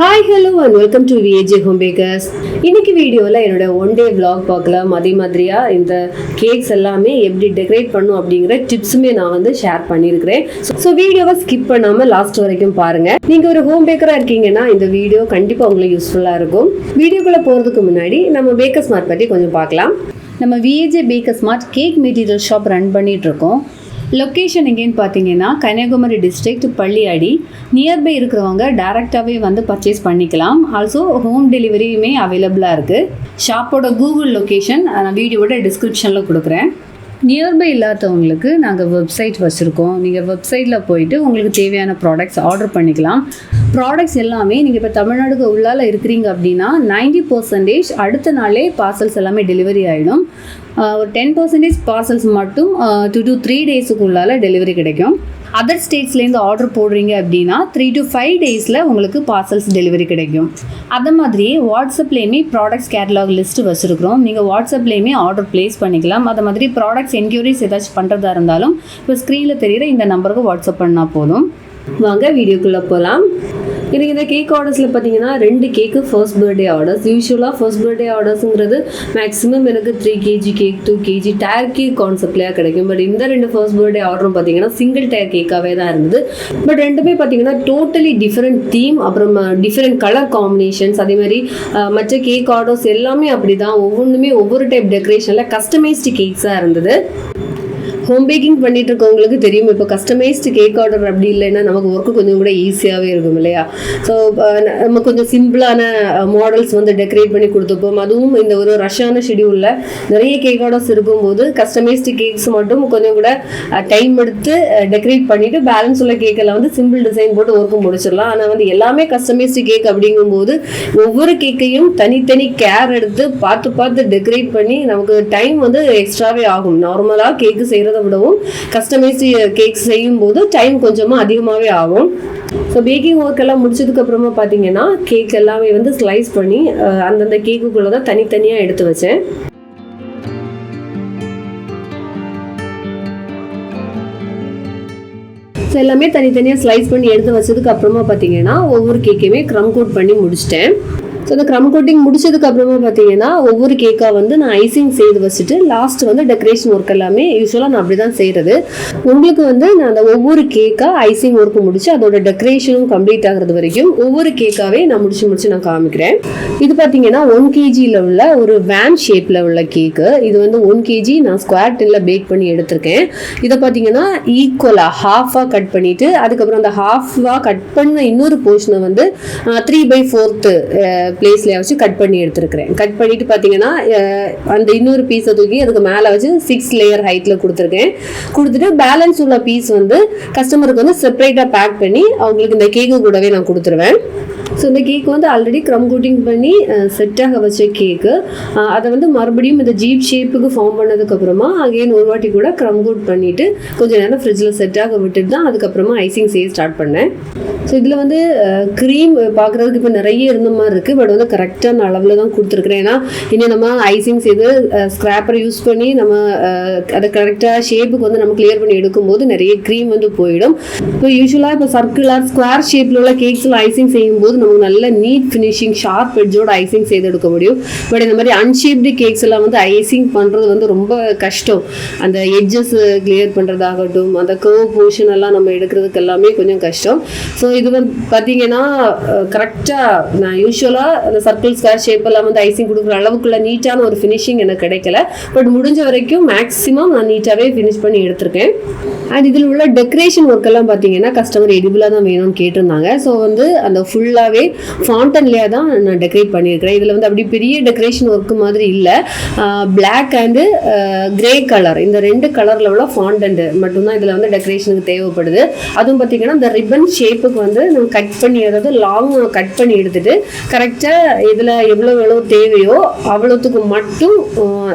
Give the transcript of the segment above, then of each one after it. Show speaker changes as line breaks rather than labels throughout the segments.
Hi hello and welcome to VAJ home bakers. இன்னைக்கு வீடியோவில் என்னோட ஒன் டே vlog பார்க்கலாம். அதே மாதிரியாக இந்த கேக்ஸ் எல்லாமே எப்படி டெக்கரேட் பண்ணும் அப்படிங்கிற டிப்ஸுமே நான் வந்து ஷேர் பண்ணியிருக்கிறேன். ஸோ வீடியோவை ஸ்கிப் பண்ணாமல் லாஸ்ட் வரைக்கும் பாருங்கள். நீங்கள் ஒரு ஹோம் பேக்கராக இருக்கீங்கன்னா இந்த வீடியோ கண்டிப்பாக உங்களுக்கு யூஸ்ஃபுல்லாக இருக்கும். வீடியோக்குள்ளே போகிறதுக்கு முன்னாடி நம்ம பேக்கர் ஸ்மார்ட் பற்றி கொஞ்சம் பார்க்கலாம்.
நம்ம VAJ baker smart cake material shop run பண்ணிகிட்ருக்கோம். லொக்கேஷன் எங்கேன்னு பார்த்தீங்கன்னா கன்னியாகுமரி டிஸ்ட்ரிக்ட் பள்ளியாடி. நியர்பை இருக்கிறவங்க டேரெக்டாகவே வந்து பர்ச்சேஸ் பண்ணிக்கலாம். ஆல்சோ ஹோம் டெலிவரியுமே அவைலபிளாக இருக்குது. ஷாப்போட கூகுள் லொக்கேஷன் நான் வீடியோவோட டிஸ்கிரிப்ஷனில் கொடுக்குறேன். நியர்பை இல்லாதவங்களுக்கு நாங்கள் வெப்சைட் வச்சுருக்கோம். நீங்கள் வெப்சைட்டில் போயிட்டு உங்களுக்கு தேவையான ப்ராடக்ட்ஸ் ஆர்டர் பண்ணிக்கலாம். ப்ராடக்ட்ஸ் எல்லாமே நீங்கள் இப்போ தமிழ்நாடுக்கு உள்ளால் இருக்கிறீங்க அப்படின்னா 90% அடுத்த நாளே பார்சல்ஸ் எல்லாமே டெலிவரி ஆகிடும். ஒரு 10% பார்சல்ஸ் மட்டும் 2 to 3 டேஸுக்குள்ளால் டெலிவரி கிடைக்கும். அதர் ஸ்டேட்ஸ்லேருந்து ஆர்டர் போடுறீங்க அப்படின்னா 3 to 5 டேஸில் உங்களுக்கு பார்சல்ஸ் டெலிவரி கிடைக்கும். அது மாதிரியே வாட்ஸ்அப்லேயுமே ப்ராடக்ட்ஸ் கேட்டலாக் லிஸ்ட்டு வச்சுருக்கிறோம். நீங்கள் வாட்ஸ்அப்லேயுமே ஆர்டர் ப்ளேஸ் பண்ணிக்கலாம். அது மாதிரி ப்ராடக்ட்ஸ் என்கொயரிஸ் ஏதாச்சும் பண்ணுறதா இருந்தாலும் இப்போ ஸ்க்ரீனில் தெரிகிற இந்த நம்பருக்கு வாட்ஸ்அப் பண்ணால் போதும்.
வாங்க வீடியோக்குள்ளே போகலாம். எனக்கு இந்த கேக் ஆர்டர்ஸில் பார்த்தீங்கன்னா 2 கேக்கு ஃபர்ஸ்ட் பர்த்டே ஆர்டர்ஸ். யூஸ்வலாக ஃபர்ஸ்ட் பர்த்டே ஆர்டர்ஸுங்கிறது மேக்ஸிமம் எனக்கு 3 kg cake 2 kg tier cake கான்செப்ட்லேயே கிடைக்கும். பட் இந்த 2 ஃபர்ஸ்ட் பர்த்டே ஆர்டரும் பார்த்தீங்கன்னா சிங்கிள் டயர் கேக்காகவே தான் இருந்தது. பட் ரெண்டுமே பார்த்தீங்கன்னா டோட்டலி டிஃப்ரெண்ட் தீம், அப்புறம் டிஃப்ரெண்ட் கலர் காம்பினேஷன்ஸ். அதே மாதிரி மற்ற கேக் ஆர்டர்ஸ் எல்லாமே அப்படி தான், ஒவ்வொன்றுமே ஒவ்வொரு டைப் டெக்கரேஷனில் கஸ்டமைஸ்டு கேக்ஸாக இருந்தது. ஹோம் பேக்கிங் பண்ணிட்டு இருக்கவங்களுக்கு தெரியும், இப்போ கஸ்டமைஸ்டு கேக் ஆர்டர் அப்படி இல்லைன்னா நமக்கு ஒர்க்கு கொஞ்சம் கூட ஈஸியாகவே இருக்கும் இல்லையா. ஸோ நம்ம கொஞ்சம் சிம்பிளான மாடல்ஸ் வந்து டெக்கரேட் பண்ணி கொடுத்துப்போம். அதுவும் இந்த ஒரு ரஷ்ஷான ஷெடியூலில் நிறைய கேக் ஆர்டர்ஸ் இருக்கும்போது கஸ்டமைஸ்டு கேக்ஸ் மட்டும் கொஞ்சம் கூட டைம் எடுத்து டெக்கரேட் பண்ணிவிட்டு பேலன்ஸ் உள்ள கேக்கெல்லாம் வந்து சிம்பிள் டிசைன் போட்டு ஒர்க்கு முடிச்சிடலாம். ஆனால் வந்து எல்லாமே கஸ்டமைஸ்டு கேக் அப்படிங்கும்போது ஒவ்வொரு கேக்கையும் தனித்தனி கேர் எடுத்து பார்த்து டெக்கரேட் பண்ணி நமக்கு டைம் வந்து எக்ஸ்ட்ராவே ஆகும். நார்மலாக கேக்கு செய்கிறது விடவும் கஸ்டமைஸ்டு கேக் செய்யும் போது டைம் கொஞ்சமாக அதிகமாகவே ஆகும். ஸோ பேக்கிங் ஒர்க் எல்லாம் முடிச்சதுக்கு அப்புறமா பார்த்தீங்கன்னா கேக் எல்லாமே வந்து ஸ்லைஸ் பண்ணி அந்தந்த கேக்குக்குள்ளே தான் தனித்தனியாக எடுத்து வச்சேன். ஸோ எல்லாமே தனித்தனியாக ஸ்லைஸ் பண்ணி எடுத்து வச்சதுக்கு அப்புறமா பார்த்தீங்கன்னா ஒவ்வொரு கேக்கையுமே க்ரம் கோட் பண்ணி முடிச்சிட்டேன். ஸோ இந்த க்ரம் கோட்டிங் முடிச்சதுக்கு அப்புறமா பார்த்தீங்கன்னா ஒவ்வொரு கேக்காக வந்து நான் ஐசிங் செய்து வச்சுட்டு லாஸ்ட் வந்து டெக்கரேஷன் ஒர்க் எல்லாமே யூஸ்வலாக நான் அப்படி தான் செய்கிறது. உங்களுக்கு வந்து நான் அந்த ஒவ்வொரு கேக்காக ஐசிங் ஒர்க்கு முடிச்சு அதோட டெக்கரேஷனும் கம்ப்ளீட் ஆகிறது வரைக்கும் ஒவ்வொரு கேக்காகவே நான் முடிச்சு நான் காமிக்கிறேன். இது பார்த்தீங்கன்னா 1 kgயில் உள்ள ஒரு வேன் ஷேப்பில் உள்ள கேக்கு. இது வந்து 1 kg நான் ஸ்கொயர் டின்ல பேக் பண்ணி எடுத்திருக்கேன். இதை பார்த்தீங்கன்னா ஈக்குவலாக ஹாஃபாக கட் பண்ணிவிட்டு அதுக்கப்புறம் அந்த ஹாஃபாக கட் பண்ண இன்னொரு போர்ஷனை வந்து 3/4 பிளேஸ்ல வச்சு கட் பண்ணி எடுத்துருக்கிறேன். கட் பண்ணிட்டு பார்த்தீங்கன்னா அந்த இன்னொரு பீஸை தூக்கி அதுக்கு மேலே வச்சு 6 லேயர் ஹைட்டில் கொடுத்துட்டு பேலன்ஸ் உள்ள பீஸ் வந்து கஸ்டமருக்கு வந்து செப்பரேட்டாக பேக் பண்ணி அவங்களுக்கு இந்த கேக்கு கூடவே நான் கொடுத்துருவேன். ஸோ இந்த கேக்கு வந்து ஆல்ரெடி க்ரம் கோட்டிங் பண்ணி செட்டாக வச்ச கேக்கு. அதை வந்து மறுபடியும் இந்த ஜீப் ஷேப்புக்கு ஃபார்ம் பண்ணதுக்கப்புறமா அகைன் ஒரு வாட்டி கூட க்ரம் கோட் பண்ணிவிட்டு கொஞ்சம் நேரம் ஃப்ரிட்ஜில் செட்டாக விட்டுட்டு தான் அதுக்கப்புறமா ஐசிங் செய்ய ஸ்டார்ட் பண்ணேன். ஸோ இதில் வந்து க்ரீம் பார்க்குறதுக்கு இப்போ நிறைய இருந்த மாதிரி இருக்குது. பட் வந்து கரெக்டான அளவில் தான் கொடுத்துருக்குறேன். ஏன்னா இன்னும் நம்ம ஐசிங் செய்து ஸ்க்ராப்பரை யூஸ் பண்ணி நம்ம அதை கரெக்டாக ஷேப்புக்கு வந்து நம்ம கிளியர் பண்ணி எடுக்கும்போது நிறைய க்ரீம் வந்து போயிடும். இப்போ யூஸ்வலாக இப்போ சர்க்குலர் ஸ்கொயர் ஷேப்பில் உள்ள கேக்ஸில் ஐசிங் செய்யும்போது நமக்கு நல்ல நீட் ஃபினிஷிங் ஷார்ப் எட்ஜோட ஐசிங் செய்து எடுக்க முடியும். பட் இந்த மாதிரி அன்ஷேப்டு கேக்ஸ் எல்லாம் வந்து ஐசிங் பண்ணுறது வந்து ரொம்ப கஷ்டம். அந்த எட்ஜஸ் கிளியர் பண்ணுறதாகட்டும், அந்த கர்வ் போர்ஷன் எல்லாம் நம்ம எடுக்கிறதுக்கு எல்லாமே கொஞ்சம் கஷ்டம். ஸோ இது வந்து பார்த்தீங்கன்னா கரெக்டாக நான் யூஸ்வலாக அந்த சர்க்கிள் ஸ்கொயர் ஷேப் எல்லாம் வந்து ஐசிங் கொடுக்குற அளவுக்குள்ள நீட்டான ஒரு ஃபினிஷிங் எனக்கு கிடைக்கல. பட் முடிஞ்ச வரைக்கும் மேக்ஸிமம் நான் நீட்டாகவே ஃபினிஷ் பண்ணி எடுத்திருக்கேன். அண்ட் இதில் உள்ள டெக்கரேஷன் ஒர்க் எல்லாம் பார்த்தீங்கன்னா கஸ்டமர் எடிபிளாக தான் வேணும்னு கேட்டிருந்தாங்க. ஸோ வந்து அந்த ஃபுல்லாகவே ஃபாண்டன்லேயே தான் நான் டெக்கரேட் பண்ணியிருக்கிறேன். இதில் வந்து அப்படி பெரிய டெக்கரேஷன் ஒர்க்கு மாதிரி இல்லை. பிளாக் அண்டு கிரே கலர், இந்த 2 கலரில் உள்ள ஃபாண்டன்ட் மட்டும்தான் இதில் வந்து டெக்கரேஷனுக்கு தேவைப்படுது. அதுவும் பார்த்தீங்கன்னா இந்த ரிப்பன் ஷேப்புக்கு வந்து நம்ம கட் பண்ணி, அதாவது லாங் கட் பண்ணி எடுத்துட்டு கரெக்டாக இதில் எவ்வளோ தேவையோ அவ்வளோத்துக்கு மட்டும்,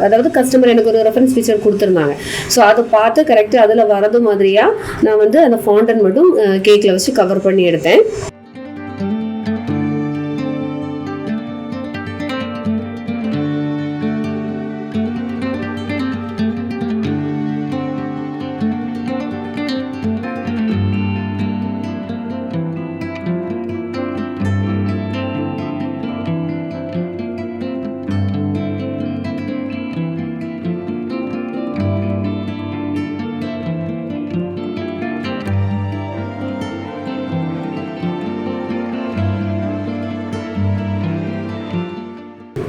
அதாவது கஸ்டமர் எனக்கு ஒரு ரெஃபரன்ஸ் பிக்சர் கொடுத்துருந்தாங்க. ஸோ அதை பார்த்து கரெக்டாக அதில் வரது மாதிரியாக நான் வந்து அந்த ஃபாண்டன் மட்டும் கேக்கில் வச்சு கவர் பண்ணி எடுத்தேன்.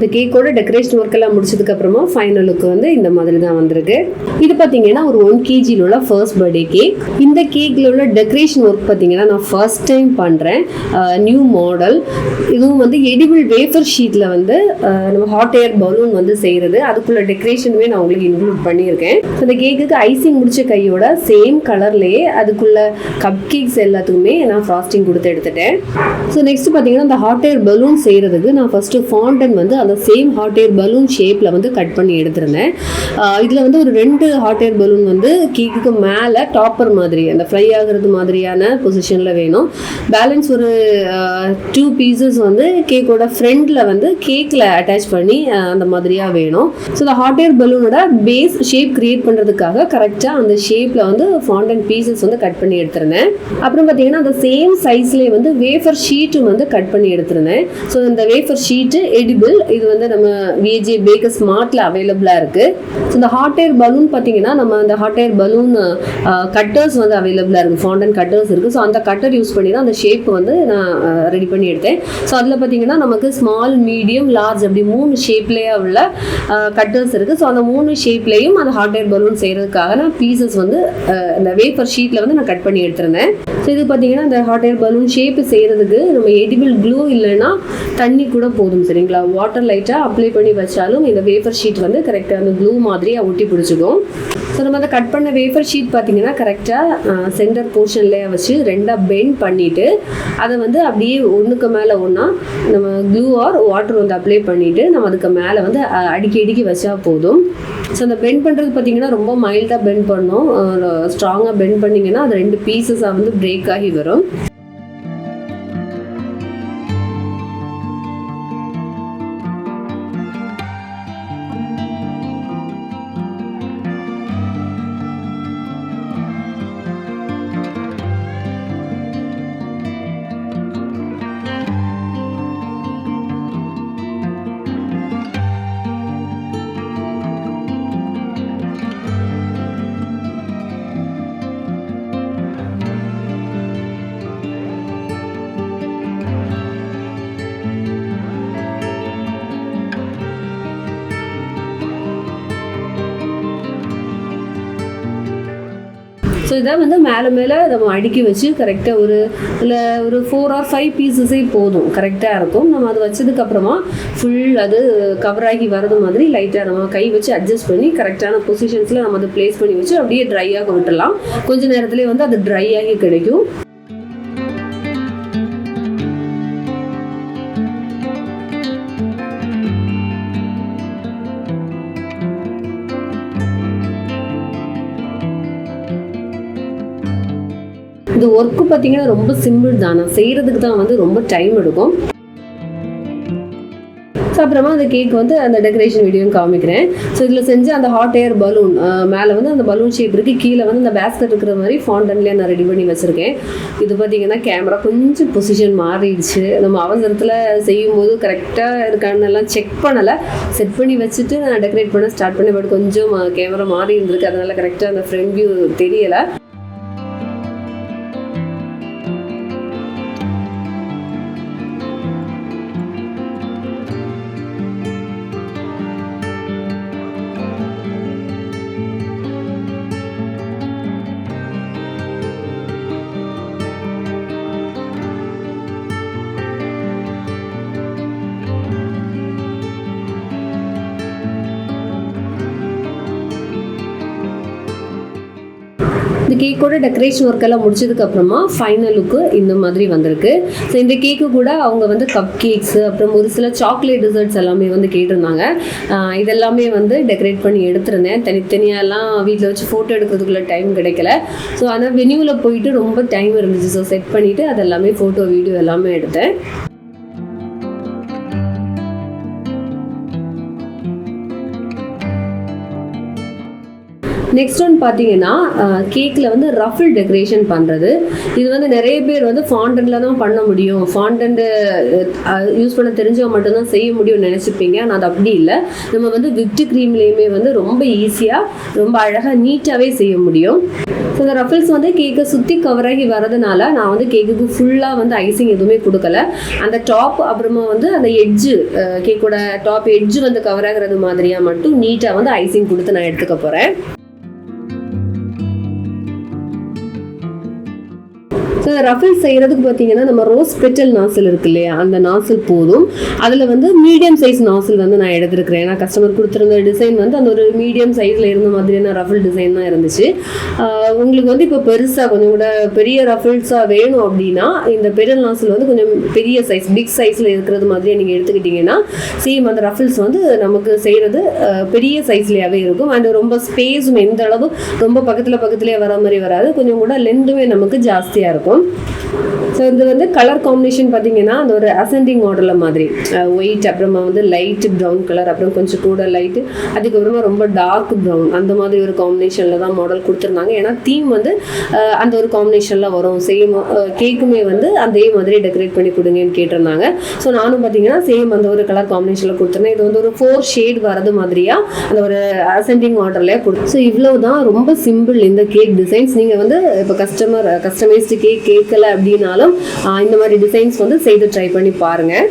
இந்த கேக்கோட டெக்கரேஷன் ஒர்க் எல்லாம் முடிச்சதுக்கு அப்புறமா ஃபைனல் லுக் வந்து இந்த மாதிரி தான் வந்திருக்கு. இது பார்த்தீங்கன்னா ஒரு 1 kg உள்ள ஃபர்ஸ்ட் பர்த்டே கேக். இந்த கேக்ல உள்ள டெக்கரேஷன் ஒர்க் பார்த்தீங்கன்னா நான் ஃபர்ஸ்ட் டைம் பண்றேன். New model. இதுவும் வந்து எடிபிள் வேஃபர் ஷீட்ல வந்து நம்ம ஹாட் ஏர் பலூன் வந்து செய்யறது. அதுக்குள்ள டெக்கரேஷனுமே நான் உங்களுக்கு இன்க்ளூட் பண்ணியிருக்கேன். இந்த கேக்குக்கு ஐசிங் முடிச்ச கையோட சேம் கலர்லயே அதுக்குள்ள கப் கேக்ஸ் எல்லாத்துக்குமே நான் ஃப்ராஸ்டிங் கொடுத்து எடுத்துட்டேன். ஸோ நெக்ஸ்ட் பார்த்தீங்கன்னா இந்த ஹாட் ஏர் பலூன் செய்யறதுக்கு நான் ஃபர்ஸ்ட் ஃபாண்டன் வந்து அந்த சேம் ஹாட் ஏர் பலூன் ஷேப்ல வந்து கட் பண்ணி எடுத்திருந்தேன். இதுல வந்து ஒரு 2 ஹாட் ஏர் பலூன் வந்து கேக்குக்கு மேலே டாப்பர் மாதிரி அந்த ஃப்ளை ஆகுறது மாதிரியான பொசிஷன்ல வேணும். பேலன்ஸ் ஒரு 2 பீசஸ் வந்து கேக்கோட ஃப்ரண்ட்ல வந்து கேக்ல அட்டாச் பண்ணி அந்த மாதிரியா வேணும். ஸோ இந்த ஹாட் ஏர் பலூனோட பேஸ் ஷேப் கிரியேட் பண்றதுக்காக கரெக்டா அந்த ஷேப்ல வந்து ஃபாண்டன் பீசஸ் வந்து கட் பண்ணி எடுத்திருந்தேன். அப்புறம் பார்த்தீங்கன்னா அந்த சேம் சைஸ்லேயே வந்து வேஃபர் ஷீட்டும் வந்து கட் பண்ணி எடுத்திருந்தேன். ஸோ இந்த வேஃபர் ஷீட்டு எடிபிள். இது வந்து நம்ம விஜே பேக்கர் ஸ்மார்ட்ல அவைலபிளா இருக்கு. ஸோ இந்த ஹாட் ஏர் பலூன் பார்த்தீங்கன்னா நம்ம அந்த ஹாட் ஏர் பலூன் கட்டர்ஸ் வந்து அவைலபிளா இருக்கு. ஃபாண்டன் கட்டர்ஸ் இருக்கு. ஸோ அந்த கட்டர் யூஸ் பண்ணி தான் அந்த ஷேப் வந்து நான் ரெடி பண்ணி எடுத்தேன். ஸோ அதில் பார்த்தீங்கன்னா நமக்கு ஸ்மால், மீடியம், லார்ஜ் அப்படி 3 ஷேப்லேயே உள்ள கட்டர்ஸ் இருக்கு. ஸோ அந்த 3 ஷேப்லேயும் அந்த ஹாட் ஏர் பலூன் செய்யறதுக்காக நான் பீசஸ் வந்து இந்த வேஃபர் ஷீட்ல வந்து நான் கட் பண்ணி எடுத்திருந்தேன். ஸோ இது பார்த்தீங்கன்னா இந்த ஹாட் ஏர் பலூன் ஷேப் செய்யறதுக்கு நம்ம எடிபிள் க்ளூ இல்லைன்னா தண்ணி கூட போதும், சரிங்களா? வாட்டர் லைட்டாக அப்ளை பண்ணி வச்சாலும் இந்த வேஃபர் ஷீட் வந்து கரெக்டாக அந்த க்ளூ மாதிரி ஒட்டி பிடிச்சிக்கும். ஸோ நம்ம அதை கட் பண்ண வேஃபர் ஷீட் பார்த்தீங்கன்னா கரெக்டாக சென்டர் போர்ஷன்லேயே வச்சு 2 பெண்ட் பண்ணிவிட்டு அதை வந்து அப்படியே ஒன்றுக்கு மேலே ஒன்றா நம்ம க்ளூ ஆர் வாட்டர் வந்து அப்ளை பண்ணிவிட்டு நம்ம அதுக்கு மேலே வந்து அடுக்கி வச்சா போதும். ஸோ அந்த பெண்ட் பண்ணுறது பார்த்தீங்கன்னா ரொம்ப மைல்டாக பெண்ட் பண்ணணும். ஸ்ட்ராங்காக பெண்ட் பண்ணிங்கன்னா அது 2 பீசஸாக வந்து பிரேக் ஆகி வரும். ஸோ இதை வந்து மேலே நம்ம அடுக்கி வச்சு கரெக்டாக ஒரு 4 or 5 பீசஸே போதும், கரெக்டாக இருக்கும். நம்ம அது வச்சதுக்கப்புறமா ஃபுல் அது கவர் ஆகி வரது மாதிரி லைட்டாக நம்ம கை வச்சு அட்ஜஸ்ட் பண்ணி கரெக்டான பொசிஷன்ஸில் நம்ம அதை ப்ளேஸ் பண்ணி வச்சு அப்படியே ட்ரையாக விட்டுடலாம். கொஞ்சம் நேரத்துலேயே வந்து அது ட்ரை ஆகி கிடைக்கும். இந்த ஒர்க்கு பார்த்தீங்கன்னா ரொம்ப சிம்பிள் தான். நான் செய்கிறதுக்கு தான் வந்து ரொம்ப டைம் எடுக்கும். ஸோ அப்புறமா அந்த கேக் வந்து அந்த டெக்கரேஷன் வீடியோவும் காமிக்கிறேன். ஸோ இதில் செஞ்சு அந்த ஹாட் ஏர் பலூன் மேலே வந்து அந்த பலூன் ஷேப் இருக்குது, கீழே வந்து அந்த பேஸ்கெட் இருக்கிற மாதிரி ஃபாண்டன்லேயே நான் ரெடி பண்ணி வச்சுருக்கேன். இது பார்த்தீங்கன்னா கேமரா கொஞ்சம் பொசிஷன் மாறிடுச்சு. நம்ம அவசரத்தில் செய்யும்போது கரெக்டாக இருக்கான்னு எல்லாம் செக் பண்ணலை. செட் பண்ணி வச்சுட்டு நான் டெக்கரேட் பண்ண ஸ்டார்ட் பண்ணி பட் கொஞ்சம் கேமரா மாறி இருந்திருக்கு. அதனால் கரெக்டாக அந்த ஃப்ரண்ட் வியூ தெரியலை. இந்த கேக்கோட டெக்கரேஷன் ஒர்க் எல்லாம் முடிச்சதுக்கப்புறமா ஃபைனல் லுக்கு இந்த மாதிரி வந்திருக்கு. ஸோ இந்த கேக்கு கூட அவங்க வந்து கப் கேக்ஸு அப்புறம் ஒரு சில சாக்லேட் டிசர்ட்ஸ் எல்லாமே வந்து கேட்டிருந்தாங்க. இதெல்லாமே வந்து டெக்கரேட் பண்ணி எடுத்திருந்தேன். தனித்தனியாலாம் வீட்டில் வச்சு ஃபோட்டோ எடுக்கிறதுக்குள்ள டைம் கிடைக்கல. ஸோ ஆனால் வென்யூவில் போயிட்டு ரொம்ப டைம் இருந்துச்சு. ஸோ செட் பண்ணிவிட்டு அதெல்லாமே ஃபோட்டோ வீடியோ எல்லாமே எடுத்தேன். நெக்ஸ்ட் ஒன் பார்த்தீங்கன்னா கேக்கில் வந்து ரஃபிள் டெக்கரேஷன் பண்ணுறது. இது வந்து நிறைய பேர் வந்து ஃபாண்டன்ல தான் பண்ண முடியும், ஃபாண்டன்ட் யூஸ் பண்ண தெரிஞ்சவங்க மட்டும்தான் செய்ய முடியும்னு நினச்சிப்பீங்க. ஆனால் அது அப்படி இல்லை. நம்ம வந்து விப்டு க்ரீம்லேயுமே வந்து ரொம்ப ஈஸியாக ரொம்ப அழகாக நீட்டாகவே செய்ய முடியும். ஸோ இந்த ரஃபிள்ஸ் வந்து கேக்கை சுற்றி கவராகி வரதுனால நான் வந்து கேக்குக்கு ஃபுல்லாக வந்து ஐசிங் எதுவுமே கொடுக்கல. அந்த டாப் அப்புறமா வந்து அந்த எட்ஜு, கேக்கோட டாப் எட்ஜு வந்து கவர் ஆகிறது மாதிரியாக மட்டும் நீட்டாக வந்து ஐசிங் கொடுத்து நான் எடுத்துக்க போகிறேன். ஸோ ரஃபிள் செய்கிறதுக்கு பார்த்தீங்கன்னா நம்ம ரோஸ் பெட்டல் நாசில் இருக்கு இல்லையா, அந்த நாசில் போதும். அதில் வந்து மீடியம் சைஸ் நாசில் வந்து நான் எடுத்துருக்கிறேன். ஏன்னா கஸ்டமர் கொடுத்துருந்த டிசைன் வந்து அந்த ஒரு மீடியம் சைஸில் இருந்த மாதிரியான ரஃபிள் டிசைன் தான் இருந்துச்சு. உங்களுக்கு வந்து இப்போ பெருசாக கொஞ்சம் கூட பெரிய ரஃபிள்ஸாக வேணும் அப்படின்னா இந்த பெட்டல் நாசில் வந்து கொஞ்சம் பெரிய சைஸ், பிக் சைஸில் இருக்கிறது மாதிரியே நீங்கள் எடுத்துக்கிட்டிங்கன்னா சேம் அந்த ரஃபிள்ஸ் வந்து நமக்கு செய்கிறது பெரிய சைஸ்லேயாகவே இருக்கும். அண்ட் ரொம்ப ஸ்பேஸும் எந்த அளவு ரொம்ப பக்கத்துலேயே வர மாதிரி வராது, கொஞ்சம் கூட லென்த்துமே நமக்கு ஜாஸ்தியாக இருக்கும். ஸோ இது வந்து கலர் காம்பினேஷன் பார்த்தீங்கன்னா அந்த ஒரு அசெண்டிங் ஆர்டரில் மாதிரி ஒயிட், அப்புறமா வந்து லைட்டு ப்ரௌன் கலர், அப்புறம் கொஞ்சம் கூட லைட்டு, அதுக்கப்புறமா ரொம்ப டார்க் ப்ரௌன், அந்த மாதிரி ஒரு காம்பினேஷனில் தான் மாடல் கொடுத்துருந்தாங்க. ஏன்னா தீம் வந்து அந்த ஒரு காம்பினேஷனில் வரும். சேம் கேக்குமே வந்து அதே மாதிரி டெக்கரேட் பண்ணி கொடுங்கன்னு கேட்டிருந்தாங்க. ஸோ நானும் பார்த்தீங்கன்னா சேம் அந்த ஒரு கலர் காம்பினேஷனில் கொடுத்துருந்தேன். இது வந்து ஒரு 4 ஷேட் வரது மாதிரியாக அந்த ஒரு அசெண்டிங் ஆர்டர்லேயே கொடுத்து. ஸோ இவ்வளோ தான், ரொம்ப சிம்பிள் இந்த கேக் டிசைன்ஸ். நீங்கள் வந்து இப்போ கஸ்டமைஸ்டு கேக் கேட்கல அப்படின்னாலும் இந்த மாதிரி டிசைன்ஸ் வந்து செய்து ட்ரை பண்ணி பாருங்கள்.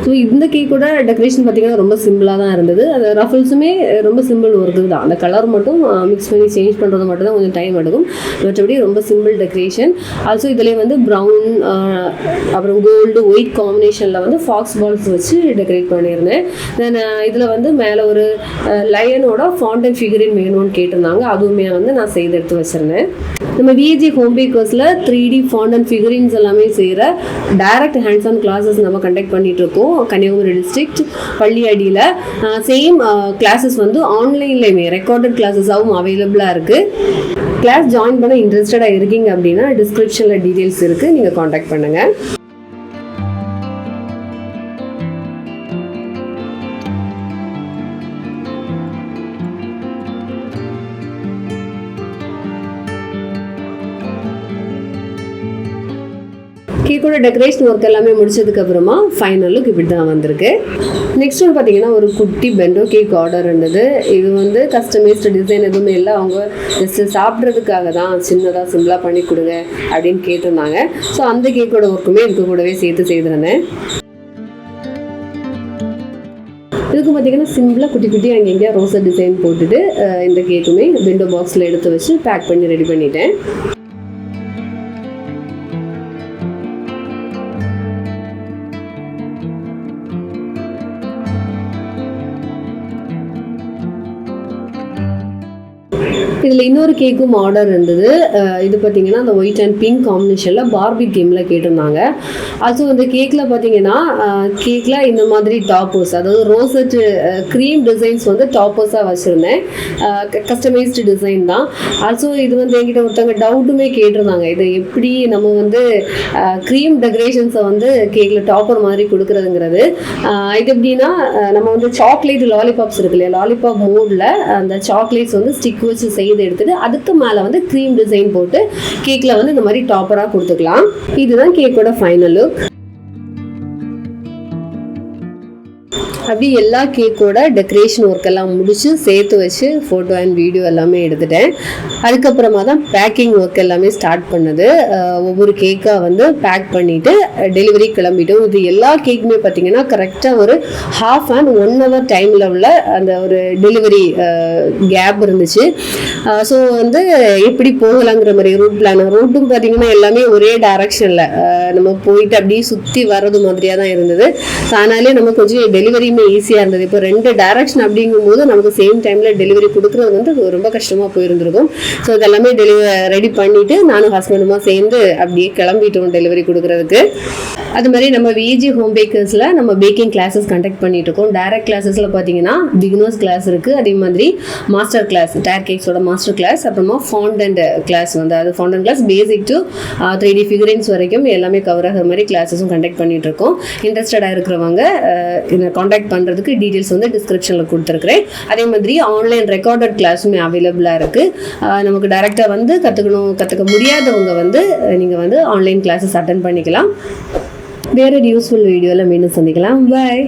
ஸோ இந்த கேக்கோட டெக்கரேஷன் பார்த்தீங்கன்னா ரொம்ப சிம்பிளாக தான் இருந்தது. அந்த ரஃபிள்ஸுமே ரொம்ப சிம்பிள் ஒர்க்கு தான். அந்த கலர் மட்டும் மிக்ஸ் பண்ணி சேஞ்ச் பண்ணுறது மட்டும் தான் கொஞ்சம் டைம் எடுக்கும். மற்றபடி ரொம்ப சிம்பிள் டெக்கரேஷன். ஆல்சோ இதில் வந்து ப்ரௌன் அப்புறம் கோல்டு ஒயிட் காம்பினேஷனில் வந்து ஃபாக்ஸ் பால்ஸ் வச்சு டெக்கரேட் பண்ணியிருந்தேன். தென் இதில் வந்து மேலே ஒரு லயனோட ஃபாண்டன் ஃபிகரின் வேணும்னு கேட்டிருந்தாங்க. அதுவுமே வந்து நான் செய்து எடுத்து வச்சுருந்தேன். நம்ம VAG home பேக்கர்ஸில் 3D fondant figurines எல்லாமே செய்கிற டைரக்ட் ஹேண்ட்ஸ் ஆன் கிளாஸஸ் நம்ம கண்டக்ட் பண்ணிட்டு இருக்கோம் கன்னியாகுமரி டிஸ்ட்ரிக்ட் பள்ளியடியில். சேம் கிளாஸஸ் வந்து ஆன்லைன்லேயுமே ரெக்கார்டட் கிளாஸஸாகவும் அவைலபிளாக இருக்குது. கிளாஸ் ஜாயின் பண்ண இன்ட்ரெஸ்டடாக இருக்கீங்க அப்படின்னா டிஸ்கிரிப்ஷனில் டீட்டெயில்ஸ் இருக்குது, நீங்கள் காண்டாக்ட் பண்ணுங்கள். கேக்கோட டெக்கரேஷன் ஒர்க் எல்லாமே முடிச்சதுக்கப்புறமா ஃபைனல் லுக் இப்படி தான் வந்திருக்கு. நெக்ஸ்ட் ஒன்று பார்த்தீங்கன்னா ஒரு குட்டி பெண்டோ கேக் ஆர்டர் இருந்தது. இது வந்து கஸ்டமைஸ்டு டிசைன் எதுவுமே இல்லை, அவங்க ஜஸ்ட்டு சாப்பிட்றதுக்காக தான் சின்னதாக சிம்பிளாக பண்ணி கொடுங்க அப்படின்னு கேட்டிருந்தாங்க. ஸோ அந்த கேக்கோட ஒர்க்குமே இதுக்கு கூடவே சேர்த்து செய்திருந்தேன். இதுக்கு பார்த்தீங்கன்னா சிம்பிளாக குட்டி அங்கெங்கேயா ரோசர் டிசைன் போட்டுட்டு இந்த கேக்குமே பெண்டோ பாக்ஸில் எடுத்து வச்சு பேக் பண்ணி ரெடி பண்ணிட்டேன். இதில் இன்னொரு கேக்கும் ஆர்டர் இருந்தது. இது பார்த்தீங்கன்னா அந்த ஒயிட் அண்ட் பிங்க் காம்பினேஷனில் பார்பி கேமில் கேட்டிருந்தாங்க. ஆல்சோ இந்த கேக்கில் பார்த்தீங்கன்னா கேக்கில் இந்த மாதிரி டாப்பர்ஸ், அதாவது ரோசட் க்ரீம் டிசைன்ஸ் வந்து டாப்பர்ஸாக வச்சுருந்தேன். கஸ்டமைஸ்டு டிசைன் தான். ஆல்சோ இது வந்து என்கிட்ட ஒருத்தவங்க டவுட்டுமே கேட்டிருந்தாங்க, இது எப்படி நம்ம வந்து க்ரீம் டெக்கரேஷன்ஸை வந்து கேக்கில் டாப்பர் மாதிரி கொடுக்குறதுங்கிறது. இது எப்படின்னா நம்ம வந்து சாக்லேட் லாலிபாப்ஸ் இருக்கு இல்லையா, லாலிபாப் மோடில் அந்த சாக்லேட்ஸ் வந்து ஸ்டிக் வச்சு செய்து எடுத்துட்டு அதுக்கு மேலே வந்து க்ரீம் டிசைன் போட்டு கேக்கில் வந்து இந்த மாதிரி டாப்பராக கொடுத்துக்கலாம். இதுதான் கேக்கோட ஃபைனல் லுக். அப்படி எல்லா கேக்கோட டெக்கரேஷன் ஒர்க் எல்லாம் முடிச்சு சேர்த்து வச்சு ஃபோட்டோ அண்ட் வீடியோ எல்லாமே எடுத்துட்டேன். அதுக்கப்புறமா தான் பேக்கிங் ஒர்க் எல்லாமே ஸ்டார்ட் பண்ணது. ஒவ்வொரு கேக்காக வந்து பேக் பண்ணிவிட்டு டெலிவரி கிளம்பிட்டோம். இது எல்லா கேக்குமே பார்த்தீங்கன்னா கரெக்டாக ஒரு 1/2 and 1 hour டைமில் உள்ள அந்த ஒரு டெலிவரி கேப் இருந்துச்சு. ஸோ வந்து எப்படி போகலாங்கிற மாதிரி ரூட்டும் பார்த்தீங்கன்னா எல்லாமே ஒரே டைரக்ஷனில் நம்ம போயிட்டு அப்படியே சுற்றி வர்றது மாதிரியாக தான் இருந்தது. ஸோ அதனாலே நம்ம கொஞ்சம் டெலிவரி ஈஸியாக இருந்தது. இப்போ 2 டைரக்ஷன் அப்படிங்கும்போது நமக்கு சேம் டைமில் டெலிவரி கொடுக்குறது வந்து ரொம்ப கஷ்டமாக போயிருந்துருக்கும். ஸோ இதெல்லாமே ரெடி பண்ணிவிட்டு நானும் ஹஸ்பண்டுமா சேர்ந்து அப்படியே கிளம்பிட்டோம் டெலிவரி கொடுக்குறதுக்கு. அது மாதிரி நம்ம விஏஜி ஹோம் பேக்கர்ஸில் நம்ம பேக்கிங் கிளாஸஸ் கண்டக்ட் பண்ணிட்டு இருக்கோம். டைரக்ட் கிளாஸஸில் பார்த்தீங்கன்னா பிகினர்ஸ் கிளாஸ் இருக்குது, அதே மாதிரி மாஸ்டர் கிளாஸ் டயர் கேக்ஸோட மாஸ்டர் கிளாஸ், அப்புறமா ஃபாண்டன்ட் கிளாஸ் வந்து அது fondant class basic to 3D figurines வரைக்கும் எல்லாமே கவர் ஆகிற மாதிரி கிளாஸஸும் கண்டக்ட் பண்ணிட்டு இருக்கோம். இன்ட்ரெஸ்டடாக இருக்கிறவங்க காண்டாக்ட் காண்டாக்ட் பண்ணுறதுக்கு டீட்டெயில்ஸ் வந்து டிஸ்கிரிப்ஷனில் கொடுத்துருக்குறேன். அதே மாதிரி ஆன்லைன் ரெக்கார்டட் கிளாஸுமே அவைலபிளாக இருக்குது. நமக்கு டைரெக்டாக வந்து கற்றுக்க முடியாதவங்க வந்து நீங்கள் வந்து ஆன்லைன் கிளாஸஸ் அட்டன் பண்ணிக்கலாம். வேறு யூஸ்ஃபுல் வீடியோவில் மீண்டும் சந்திக்கலாம். பாய்.